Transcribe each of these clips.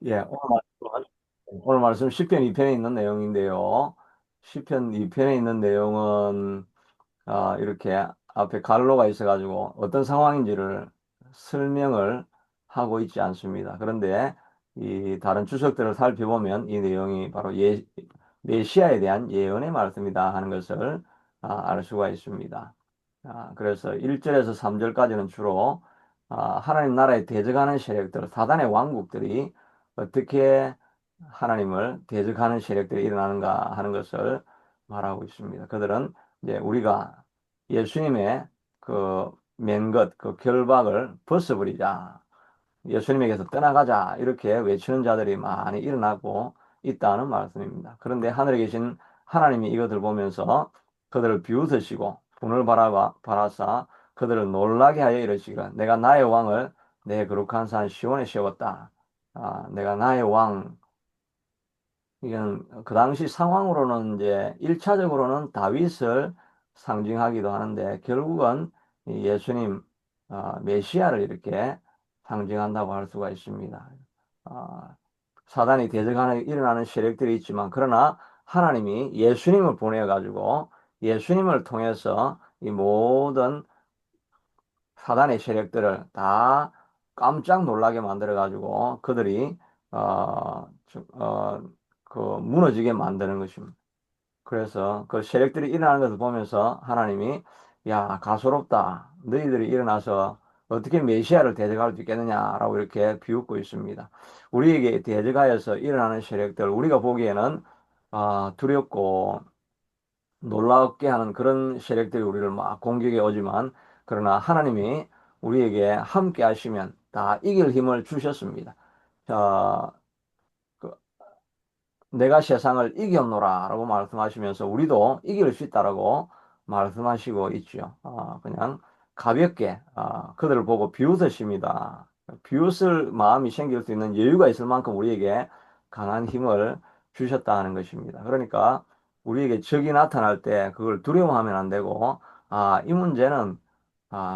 예, 오늘 말씀 시편 2편에 있는 내용인데요. 시편 2편에 있는 내용은 이렇게 앞에 갈로가 있어가지고 어떤 상황인지를 설명을 하고 있지 않습니다. 그런데 이 다른 주석들을 살펴보면 이 내용이 바로 메시아에 대한 예언의 말씀이다 하는 것을 알 수가 있습니다. 그래서 1절에서 3절까지는 주로 하나님 나라에 대적하는 세력들, 사단의 왕국들이 어떻게 하나님을 대적하는 세력들이 일어나는가 하는 것을 말하고 있습니다. 그들은 이제 우리가 예수님의 그 맨 것, 그 결박을 벗어버리자. 예수님에게서 떠나가자. 이렇게 외치는 자들이 많이 일어나고 있다는 말씀입니다. 그런데 하늘에 계신 하나님이 이것을 보면서 그들을 비웃으시고 분을 바라사 그들을 놀라게 하여 이르시기를 내가 나의 왕을 내 거룩한 산 시온에 세웠다. 내가 나의 왕, 이건 그 당시 상황으로는 이제 1차적으로는 다윗을 상징하기도 하는데 결국은 이 예수님 메시아를 이렇게 상징한다고 할 수가 있습니다. 아, 사단이 대적하는 일어나는 세력들이 있지만 그러나 하나님이 예수님을 보내 가지고 예수님을 통해서 이 모든 사단의 세력들을 다 깜짝 놀라게 만들어 가지고 그들이 어, 저- 어, 무너지게 만드는 것입니다. 그래서 그 세력들이 일어나는 것을 보면서 하나님이 야, 가소롭다. 너희들이 일어나서 어떻게 메시아를 대적할 수 있겠느냐라고 이렇게 비웃고 있습니다. 우리에게 대적하여서 일어나는 세력들, 우리가 보기에는 두렵고 놀랍게 하는 그런 세력들이 우리를 막 공격해 오지만 그러나 하나님이 우리에게 함께 하시면 다 이길 힘을 주셨습니다. 자, 그 내가 세상을 이겼노라 라고 말씀하시면서 우리도 이길 수 있다라고 말씀하시고 있죠. 그냥 가볍게 그들을 보고 비웃으십니다. 비웃을 마음이 생길 수 있는 여유가 있을 만큼 우리에게 강한 힘을 주셨다 는 것입니다. 그러니까 우리에게 적이 나타날 때 그걸 두려워하면 안 되고 이 문제는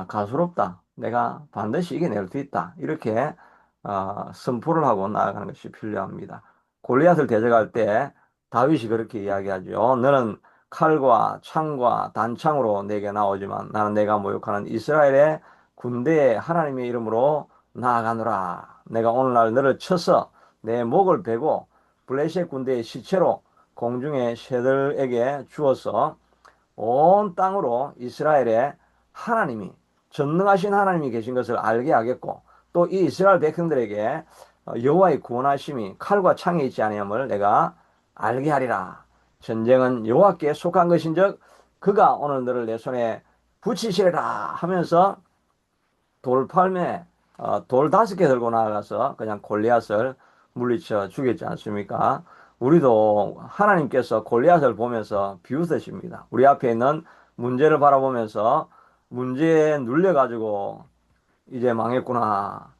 가소롭다. 내가 반드시 이겨낼 수 있다. 이렇게 선포를 하고 나아가는 것이 필요합니다. 골리앗을 대적할 때 다윗이 그렇게 이야기하죠. 너는 칼과 창과 단창으로 내게 나오지만 나는 내가 모욕하는 이스라엘의 군대의 하나님의 이름으로 나아가노라. 내가 오늘날 너를 쳐서 내 목을 베고 블레셋 군대의 시체로 공중의 새들에게 주어서 온 땅으로 이스라엘의 하나님이 전능하신 하나님이 계신 것을 알게 하겠고 또 이 이스라엘 백성들에게 여호와의 구원하심이 칼과 창에 있지 아니함을 내가 알게 하리라. 전쟁은 여호와께 속한 것인즉 그가 오늘 너를 내 손에 붙이시리라 하면서 돌팔매 돌 5개 들고 나가서 그냥 골리앗을 물리쳐 죽였지 않습니까? 우리도 하나님께서 골리앗을 보면서 비웃으십니다. 우리 앞에 있는 문제를 바라보면서 문제에 눌려가지고 이제 망했구나.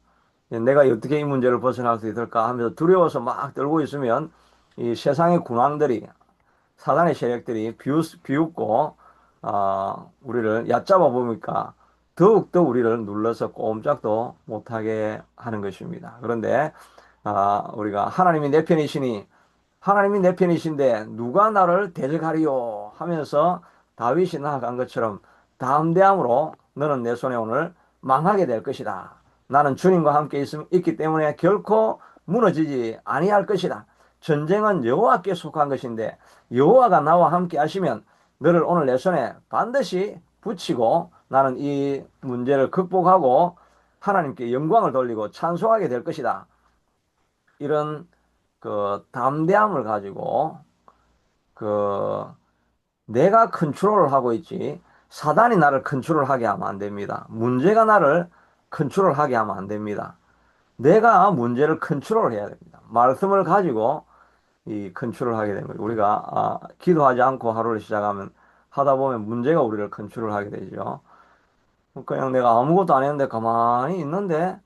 내가 어떻게 이 문제를 벗어날 수 있을까 하면서 두려워서 막 떨고 있으면 이 세상의 군왕들이 사단의 세력들이 비웃고 우리를 얕잡아 보니까 더욱더 우리를 눌러서 꼼짝도 못하게 하는 것입니다. 그런데 우리가 하나님이 내 편이신데 누가 나를 대적하리요 하면서 다윗이 나아간 것처럼 담대함으로 너는 내 손에 오늘 망하게 될 것이다. 나는 주님과 함께 있기 때문에 결코 무너지지 아니할 것이다. 전쟁은 여호와께 속한 것인데 여호와가 나와 함께 하시면 너를 오늘 내 손에 반드시 붙이고 나는 이 문제를 극복하고 하나님께 영광을 돌리고 찬송하게 될 것이다. 이런 그 담대함을 가지고 그 내가 컨트롤을 하고 있지 사단이 나를 컨트롤하게 하면 안 됩니다. 문제가 나를 컨트롤하게 하면 안 됩니다. 내가 문제를 컨트롤해야 됩니다. 말씀을 가지고 이 컨트롤하게 되는 거예요. 우리가 기도하지 않고 하루를 시작하면 하다 보면 문제가 우리를 컨트롤하게 되죠. 그냥 내가 아무것도 안 했는데 가만히 있는데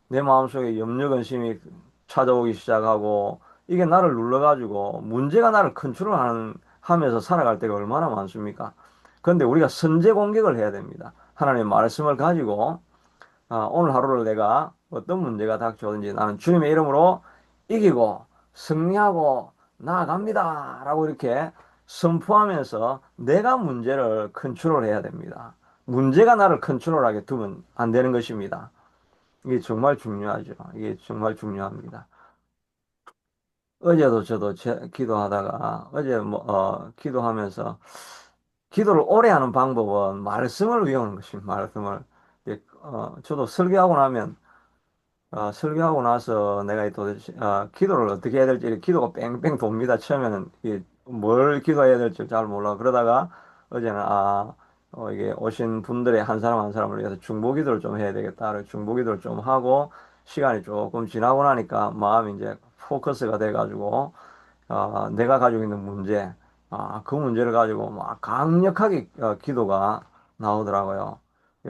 내 마음속에 염려 근심이 찾아오기 시작하고 이게 나를 눌러가지고 문제가 나를 컨트롤하는 하면서 살아갈 때가 얼마나 많습니까? 그런데 우리가 선제 공격을 해야 됩니다. 하나님의 말씀을 가지고 오늘 하루를 내가 어떤 문제가 닥쳐오든지 나는 주님의 이름으로 이기고 승리하고 나아갑니다. 라고 이렇게 선포하면서 내가 문제를 컨트롤해야 됩니다. 문제가 나를 컨트롤하게 두면 안 되는 것입니다. 이게 정말 중요하죠. 이게 정말 중요합니다. 어제도 저도 기도하다가 어제 기도하면서 기도를 오래 하는 방법은 말씀을 외우는 것입니다. 말씀을. 저도 설교하고 나면 설교하고 나서 내가 도대체 기도를 어떻게 해야 될지 기도가 뺑뺑 돕니다. 처음에는 뭘 기도해야 될지 잘 몰라. 그러다가 어제는 이게 오신 분들의 한 사람 한 사람을 위해서 중보기도를 좀 해야 되겠다. 그래서 중보기도를 좀 하고 시간이 조금 지나고 나니까 마음이 이제 포커스가 돼가지고 내가 가지고 있는 문제, 그 문제를 가지고 막 강력하게 기도가 나오더라고요.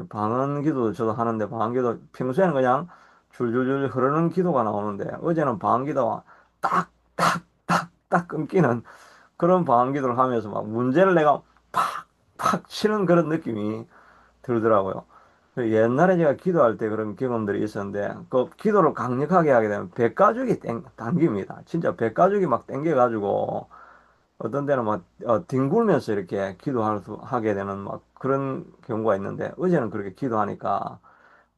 방언 기도도 저도 하는데 방언 기도 평소에는 그냥 줄줄줄 흐르는 기도가 나오는데 어제는 방언 기도가 딱, 딱, 딱, 딱 끊기는 그런 방언 기도를 하면서 막 문제를 내가 팍, 팍 치는 그런 느낌이 들더라고요. 옛날에 제가 기도할 때 그런 경험들이 있었는데, 그 기도를 강력하게 하게 되면 백가죽이 당깁니다. 진짜 백가죽이 막 당겨가지고, 어떤 때는 막, 뒹굴면서 이렇게 하게 되는 막 그런 경우가 있는데, 어제는 그렇게 기도하니까,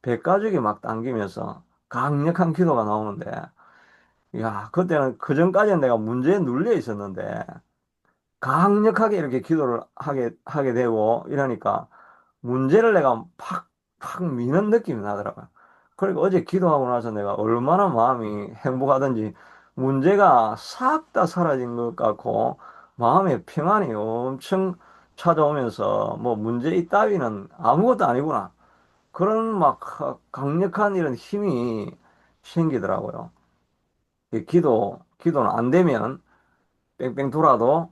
백가죽이 막 당기면서 강력한 기도가 나오는데, 야, 그때는, 그전까지는 내가 문제에 눌려 있었는데, 강력하게 이렇게 기도를 하게 되고, 이러니까, 문제를 내가 팍 미는 느낌이 나더라고요. 그러니까 어제 기도하고 나서 내가 얼마나 마음이 행복하던지 문제가 싹 다 사라진 것 같고 마음의 평안이 엄청 찾아오면서 뭐 문제 이따위는 아무것도 아니구나. 그런 막 강력한 이런 힘이 생기더라고요. 기도는 안 되면 뺑뺑 돌아도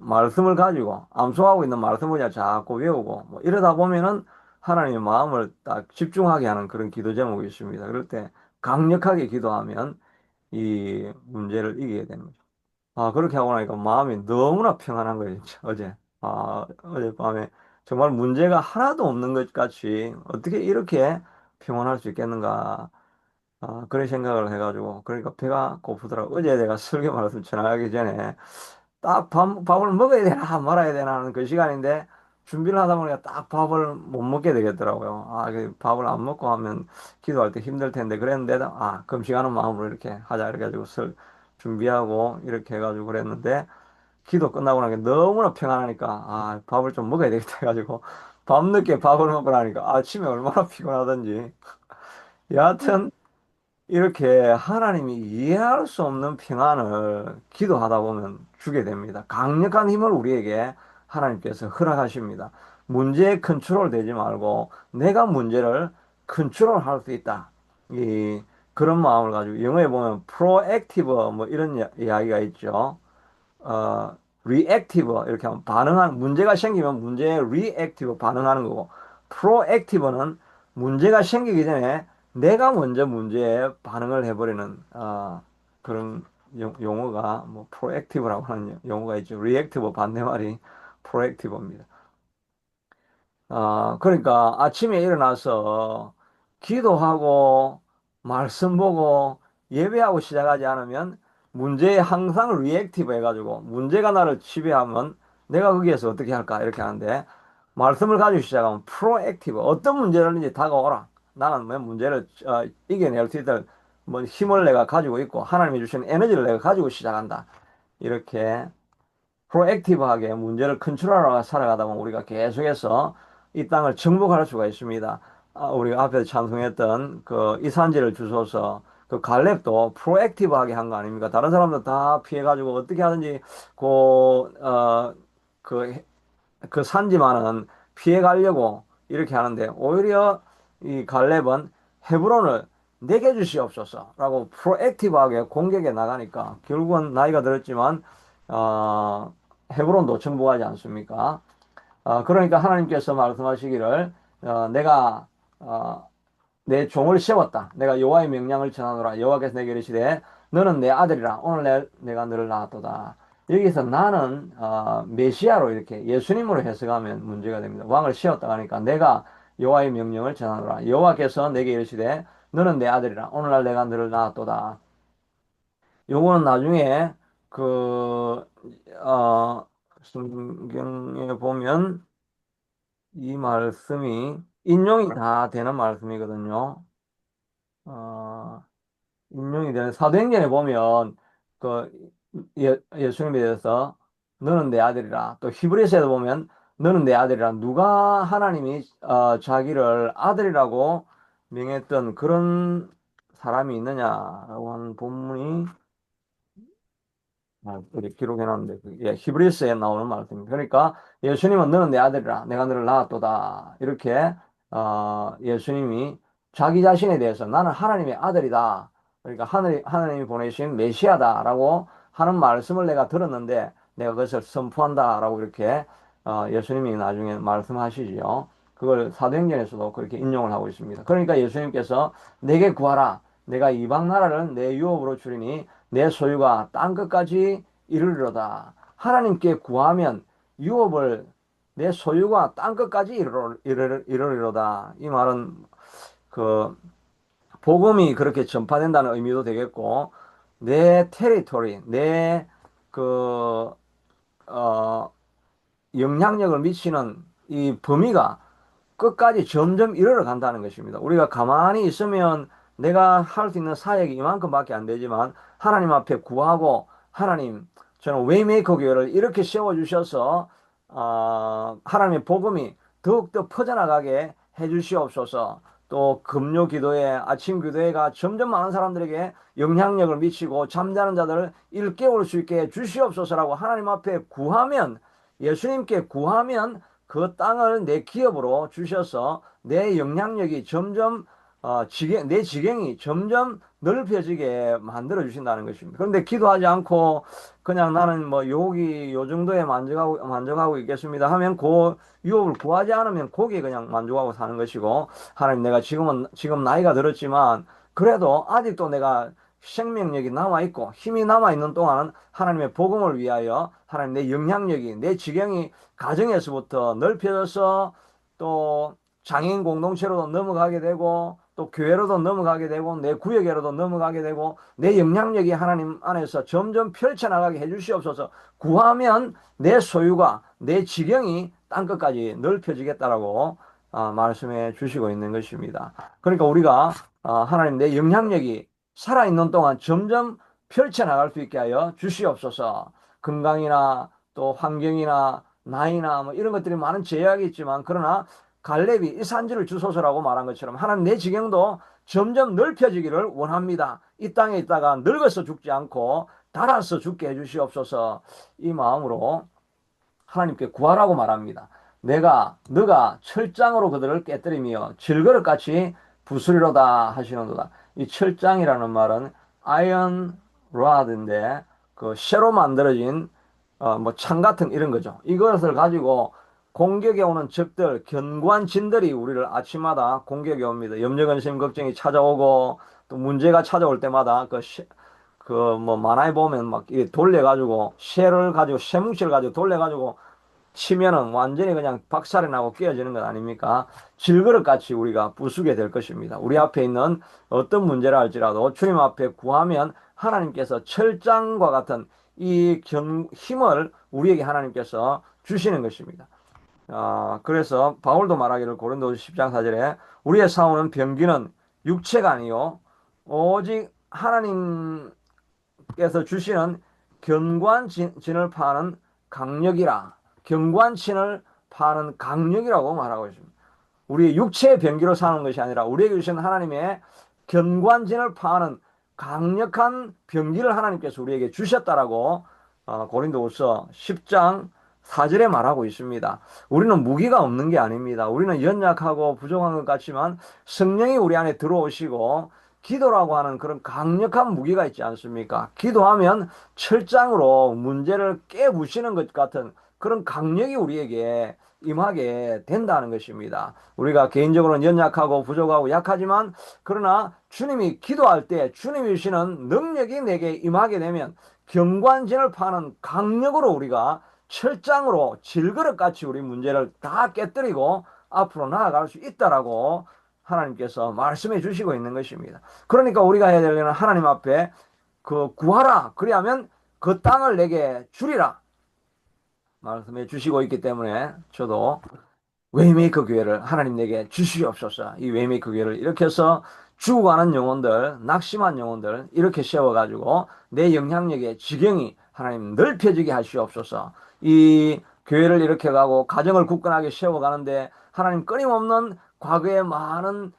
말씀을 가지고 암송하고 있는 말씀을 그냥 자꾸 외우고 뭐 이러다 보면은 하나님의 마음을 딱 집중하게 하는 그런 기도 제목이 있습니다. 그럴 때 강력하게 기도하면 이 문제를 이기게 됩니다. 그렇게 하고 나니까 마음이 너무나 평안한 거예요, 진짜, 어제. 어젯밤에 정말 문제가 하나도 없는 것 같이 어떻게 이렇게 평안할 수 있겠는가. 그런 생각을 해가지고, 그러니까 배가 고프더라고. 어제 내가 설교 말씀 전하기 전에 딱 밥을 먹어야 되나 말아야 되나 하는 그 시간인데 준비를 하다 보니까 딱 밥을 못 먹게 되겠더라고요. 그 밥을 안 먹고 하면 기도할 때 힘들 텐데 그랬는데 금식하는 마음으로 이렇게 하자 이렇게 해가지고 준비하고 이렇게 해가지고 그랬는데 기도 끝나고 나니까 너무나 평안하니까 밥을 좀 먹어야 되겠다 해가지고 밤늦게 밥을 먹고 나니까 아침에 얼마나 피곤하던지 여하튼 이렇게 하나님이 이해할 수 없는 평안을 기도하다 보면 주게 됩니다. 강력한 힘을 우리에게 하나님께서 허락하십니다. 문제에 컨트롤 되지 말고 내가 문제를 컨트롤할 수 있다. 그런 마음을 가지고 영어에 보면 proactive 뭐 이런 이야기가 있죠. reactive 이렇게 하면 문제가 생기면 문제에 reactive 반응하는 거고 proactive는 문제가 생기기 전에 내가 먼저 문제에 반응을 해버리는 그런 용어가 뭐 proactive라고 하는 용어가 있죠. reactive 반대말이 proactive입니다. 그러니까 아침에 일어나서 기도하고 말씀 보고 예배하고 시작하지 않으면 문제에 항상 리액티브 해가지고 문제가 나를 지배하면 내가 거기에서 어떻게 할까 이렇게 하는데 말씀을 가지고 시작하면 프로액티브 어떤 문제든지 다가오라. 나는 뭐 문제를 이겨낼 수 있을 뭐 힘을 내가 가지고 있고 하나님이 주신 에너지를 내가 가지고 시작한다. 이렇게 프로액티브하게 문제를 컨트롤하러 살아가다 보면 우리가 계속해서 이 땅을 정복할 수가 있습니다. 우리가 앞에서 찬송했던 그 이산지를 주소서 그 갈렙도 프로액티브하게 한 거 아닙니까? 다른 사람들 다 피해가지고 어떻게 하든지 그, 어, 그 그 산지만은 피해 가려고 이렇게 하는데 오히려 이 갈렙은 헤브론을 내게 주시옵소서라고 프로액티브하게 공격에 나가니까 결국은 나이가 들었지만 헤브론도 정복하지 않습니까? 그러니까 하나님께서 말씀하시기를 내가 내 종을 세웠다. 내가 여호와의 명령을 전하노라. 여호와께서 내게 이르시되 너는 내 아들이라. 오늘 내가 너를 낳았도다. 여기서 나는 메시아로 이렇게 예수님으로 해석하면 문제가 됩니다. 왕을 세웠다 하니까 내가 여호와의 명령을 전하노라. 여호와께서 내게 이르시되 너는 내 아들이라. 오늘날 내가 너를 낳았도다. 요거는 나중에 그, 성경에 보면 이 말씀이 인용이 다 되는 말씀이거든요. 어, 인용이 되는 사도행전에 보면 그 예수님에 대해서 너는 내 아들이라. 또 히브리서에도 보면 너는 내 아들이라. 누가 하나님이 자기를 아들이라고 명했던 그런 사람이 있느냐라고 하는 본문이 이렇게 기록해놨는데 히브리서에 나오는 말씀입니다. 그러니까 예수님은 너는 내 아들이라 내가 너를 낳았도다 이렇게 예수님이 자기 자신에 대해서 나는 하나님의 아들이다. 그러니까 하나님이 보내신 메시아다라고 하는 말씀을 내가 들었는데 내가 그것을 선포한다라고 이렇게 예수님이 나중에 말씀하시지요. 그걸 사도행전에서도 그렇게 인용을 하고 있습니다. 그러니까 예수님께서 내게 구하라. 내가 이방 나라를 내 유업으로 주리니 내 소유가 땅 끝까지 이르리로다. 하나님께 구하면 유업을 내 소유가 땅 끝까지 이르리로다. 이 말은 그 복음이 그렇게 전파된다는 의미도 되겠고 내 테리토리, 내그 영향력을 미치는 이 범위가 끝까지 점점 이르러 간다는 것입니다. 우리가 가만히 있으면 내가 할 수 있는 사역이 이만큼밖에 안 되지만 하나님 앞에 구하고 하나님 저는 웨이메이커 교회를 이렇게 세워주셔서 하나님의 복음이 더욱더 퍼져나가게 해주시옵소서. 또 금요 기도회, 아침 기도회가 점점 많은 사람들에게 영향력을 미치고 잠자는 자들을 일깨울 수 있게 해주시옵소서라고 하나님 앞에 구하면 예수님께 구하면 그 땅을 내 기업으로 주셔서 내 영향력이 점점 내 지경이 점점 넓혀지게 만들어 주신다는 것입니다. 그런데 기도하지 않고 그냥 나는 뭐 여기 요 정도에 만족하고 있겠습니다 하면 그 유업을 구하지 않으면 거기에 그냥 만족하고 사는 것이고 하나님 내가 지금 나이가 들었지만 그래도 아직도 내가 생명력이 남아있고 힘이 남아있는 동안은 하나님의 복음을 위하여 하나님 내 영향력이 내 지경이 가정에서부터 넓혀져서 또 장애인 공동체로도 넘어가게 되고 또 교회로도 넘어가게 되고 내 구역에로도 넘어가게 되고 내 영향력이 하나님 안에서 점점 펼쳐나가게 해주시옵소서. 구하면 내 소유가 내 지경이 땅끝까지 넓혀지겠다라고 말씀해 주시고 있는 것입니다. 그러니까 우리가 하나님 내 영향력이 살아있는 동안 점점 펼쳐나갈 수 있게 하여 주시옵소서. 건강이나 또 환경이나 나이나 뭐 이런 것들이 많은 제약이 있지만 그러나 갈렙이 이 산지를 주소서라고 말한 것처럼 하나님 내 지경도 점점 넓혀지기를 원합니다. 이 땅에 있다가 늙어서 죽지 않고 닳아서 죽게 해주시옵소서. 이 마음으로 하나님께 구하라고 말합니다. 너가 철장으로 그들을 깨뜨리며 질그릇같이 부수리로다 하시는도다. 이 철장이라는 말은 아이언 로드인데 그 쇠로 만들어진 뭐 창 같은 이런 거죠. 이것을 가지고 공격에 오는 적들, 견고한 진들이 우리를 아침마다 공격에 옵니다. 염려근심 걱정이 찾아오고 또 문제가 찾아올 때마다 뭐 만화에 보면 막 이렇게 돌려가지고 쇠뭉치를 가지고 돌려가지고 치면은 완전히 그냥 박살이 나고 깨어지는 것 아닙니까? 질그릇같이 우리가 부수게 될 것입니다. 우리 앞에 있는 어떤 문제라 할지라도 주님 앞에 구하면 하나님께서 철장과 같은 힘을 우리에게 하나님께서 주시는 것입니다. 그래서 바울도 말하기를 고린도서 10장 4절에 우리의 싸우는 병기는 육체가 아니요 오직 하나님께서 주시는 견고한 진을 파는 강력이라. 견고한 진을 파는 강력이라고 말하고 있습니다. 우리 육체의 병기로 사는 것이 아니라 우리에게 주신 하나님의 견고한 진을 파는 강력한 병기를 하나님께서 우리에게 주셨다라고 고린도후서 10장 4절에 말하고 있습니다. 우리는 무기가 없는 게 아닙니다. 우리는 연약하고 부족한 것 같지만 성령이 우리 안에 들어오시고 기도라고 하는 그런 강력한 무기가 있지 않습니까? 기도하면 철장으로 문제를 깨부시는 것 같은 그런 강력이 우리에게 임하게 된다는 것입니다. 우리가 개인적으로는 연약하고 부족하고 약하지만 그러나 주님이 기도할 때 주님이 주시는 능력이 내게 임하게 되면 경관진을 파는 강력으로 우리가 철장으로 질그릇같이 우리 문제를 다 깨뜨리고 앞으로 나아갈 수 있다라고 하나님께서 말씀해 주시고 있는 것입니다. 그러니까 우리가 해야 될 일은 하나님 앞에 그 구하라. 그리하면 그 땅을 내게 주리라. 말씀해 주시고 있기 때문에 저도 웨이메이커 교회를 하나님 내게 주시옵소서. 이 웨이메이커 교회를 이렇게 해서 죽어가는 영혼들, 낙심한 영혼들 이렇게 세워가지고 내 영향력의 지경이 하나님 넓혀지게 하시옵소서. 이 교회를 이렇게 가고 가정을 굳건하게 세워가는데 하나님 끊임없는 과거의 많은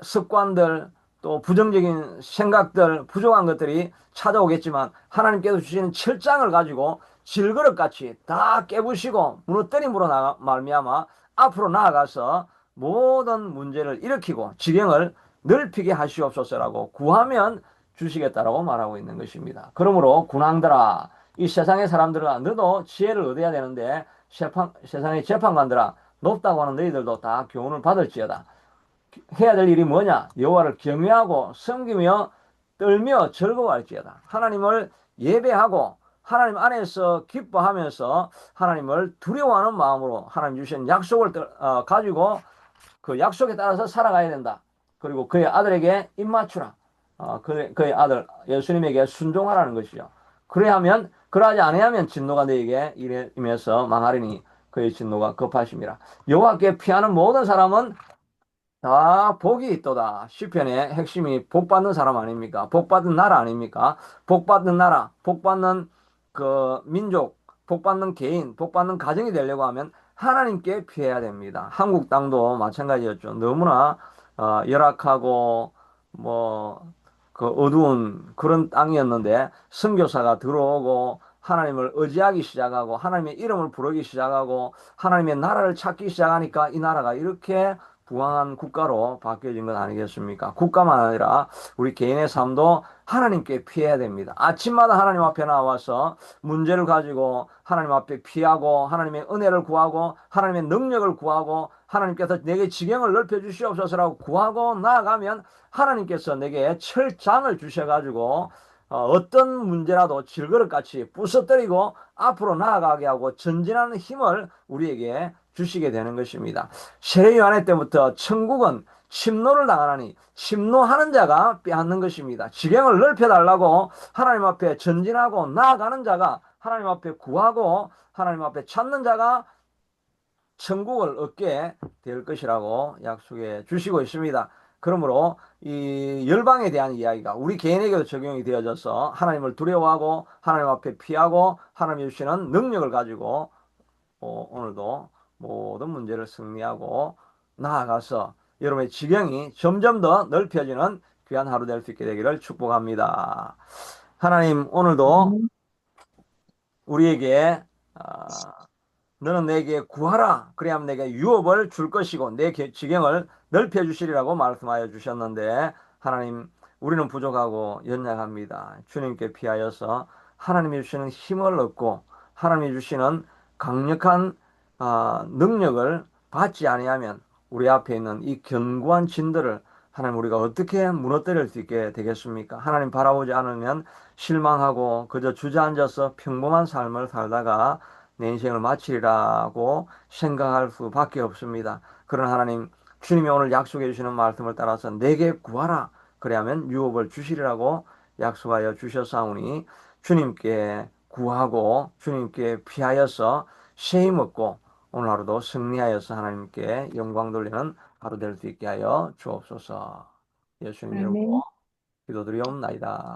습관들, 또 부정적인 생각들, 부족한 것들이 찾아오겠지만 하나님께서 주시는 철장을 가지고 질그릇같이 다 깨부시고 무너뜨림으로 말미암아 앞으로 나아가서 모든 문제를 일으키고 지경을 넓히게 하시옵소서라고 구하면 주시겠다라고 말하고 있는 것입니다. 그러므로 군왕들아, 이 세상의 사람들아, 너도 지혜를 얻어야 되는데 세상의 재판관들아, 높다고 하는 너희들도 다 교훈을 받을지어다. 해야 될 일이 뭐냐? 여호와를 경외하고 섬기며 떨며 즐거워할지어다. 하나님을 예배하고 하나님 안에서 기뻐하면서 하나님을 두려워하는 마음으로 하나님 주신 약속을 가지고 그 약속에 따라서 살아가야 된다. 그리고 그의 아들에게 입맞추라. 그의 아들 예수님에게 순종하라는 것이죠. 그래야면 그러하지 아니하면 진노가 너에게 임해서 망하리니 그의 진노가 급하심이라. 여호와께 피하는 모든 사람은 다 복이 있도다. 시편의 핵심이 복 받는 사람 아닙니까? 복 받은 나라 아닙니까? 복 받는 나라, 복 받는 그 민족, 복 받는 개인, 복 받는 가정이 되려고 하면 하나님께 피해야 됩니다. 한국 땅도 마찬가지였죠. 너무나 열악하고 뭐 그 어두운 그런 땅이었는데 선교사가 들어오고 하나님을 의지하기 시작하고 하나님의 이름을 부르기 시작하고 하나님의 나라를 찾기 시작하니까 이 나라가 이렇게 부강한 국가로 바뀌어진 것 아니겠습니까? 국가만 아니라 우리 개인의 삶도 하나님께 피해야 됩니다. 아침마다 하나님 앞에 나와서 문제를 가지고 하나님 앞에 피하고 하나님의 은혜를 구하고 하나님의 능력을 구하고 하나님께서 내게 지경을 넓혀 주시옵소서라고 구하고 나아가면 하나님께서 내게 철장을 주셔가지고 어떤 문제라도 질그릇같이 부서뜨리고 앞으로 나아가게 하고 전진하는 힘을 우리에게 주시게 되는 것입니다. 세례 요한의 때부터 천국은 침노를 당하나니 침노하는 자가 빼앗는 것입니다. 지경을 넓혀달라고 하나님 앞에 전진하고 나아가는 자가 하나님 앞에 구하고 하나님 앞에 찾는 자가 천국을 얻게 될 것이라고 약속해 주시고 있습니다. 그러므로 이 열방에 대한 이야기가 우리 개인에게도 적용이 되어져서 하나님을 두려워하고 하나님 앞에 피하고 하나님이 주시는 능력을 가지고 오늘도 모든 문제를 승리하고 나아가서 여러분의 지경이 점점 더 넓혀지는 귀한 하루 될 수 있게 되기를 축복합니다. 하나님 오늘도 아멘. 우리에게 너는 내게 구하라. 그래야면 내게 유업을 줄 것이고 내 지경을 넓혀 주시리라고 말씀하여 주셨는데 하나님 우리는 부족하고 연약합니다. 주님께 피하여서 하나님이 주시는 힘을 얻고 하나님이 주시는 강력한 능력을 받지 아니하면 우리 앞에 있는 이 견고한 진들을 하나님 우리가 어떻게 무너뜨릴 수 있게 되겠습니까? 하나님 바라보지 않으면 실망하고 그저 주저앉아서 평범한 삶을 살다가 내 인생을 마치리라고 생각할 수밖에 없습니다. 그러나 하나님 주님이 오늘 약속해 주시는 말씀을 따라서 내게 구하라. 그래야면 유업을 주시리라고 약속하여 주셨사오니 주님께 구하고 주님께 피하여서 쉐임 얻고 오늘 하루도 승리하여서 하나님께 영광 돌리는 하루 될 수 있게 하여 주옵소서. 예수님 이름으로 아멘. 기도드리옵나이다.